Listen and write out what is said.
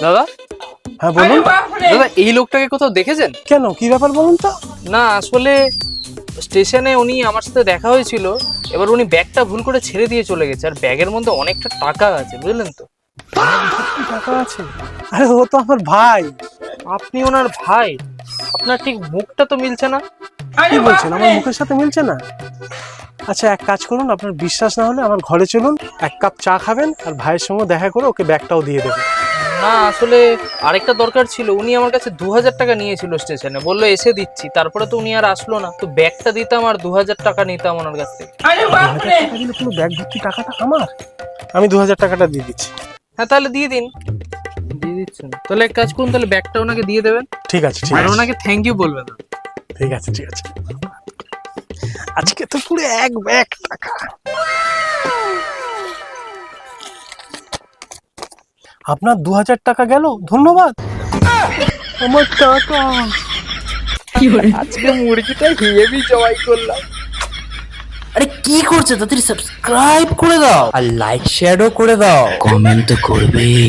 দাদা, হ্যাঁ বলুন। দাদা এই লোকটাকে কোথাও দেখেছেন? কেন, কি ব্যাপার বলুন তো? না আসলে স্টেশনে উনি আমার সাথে দেখা হয়েছিল, এবার উনি ব্যাগটা ভুল করে ছেড়ে দিয়ে চলে গেছে, আর ব্যাগের মধ্যে অনেকটা টাকা আছে, বুঝলেন তো? কি টাকা আছে? আরে ও তো আমার ভাই। আপনি ওনার ভাই? আপনার ঠিক মুখটা তো মিলছে না। কি বলছেন, আমার মুখের সাথে মিলছে না? আচ্ছা এক কাজ করুন, আপনার বিশ্বাস না হলে আমার ঘরে চলুন, এক কাপ চা খাবেন আর ভাইয়ের সঙ্গে দেখা করে ওকে ব্যাগটাও দিয়ে দেবেন। না আসলে আরেকটা দরকার ছিল, উনি আমার কাছে 2000 টাকা নিয়েছিল স্টেশনে, বললো এসে দিচ্ছি, তারপরে তো উনি আর আসলো না, তো ব্যাগটা দিতাম আর 2000 টাকা নিতাম ওনার কাছ থেকে। 2000 টাকা দিলে পুরো ব্যাগ ভর্তি টাকাটা আমার। আমি 2000 টাকাটা দিয়ে দিচ্ছি। হ্যাঁ তাহলে দিয়ে দিন। দিয়ে দিচ্ছেন? তাহলে এক কাজ করুন, তাহলে ব্যাগটা ওনাকে দিয়ে দেবেন ঠিক আছে ঠিক আর আছে ওনাকে থ্যাংক ইউ বলবেন। ঠিক আছে ঠিক আছে। আজকে তো পুরো এক ব্যাগ টাকা। আপনার 2000 টাকা গেল, ধন্যবাদ। আমার টাকা। আজকে মুরগিটা হেভি জবাই করলাম। আরে কি করছে, তাড়াতাড়ি সাবস্ক্রাইব করে দাও আর লাইক শেয়ারও করে দাও, কমেন্ট তো করবেই।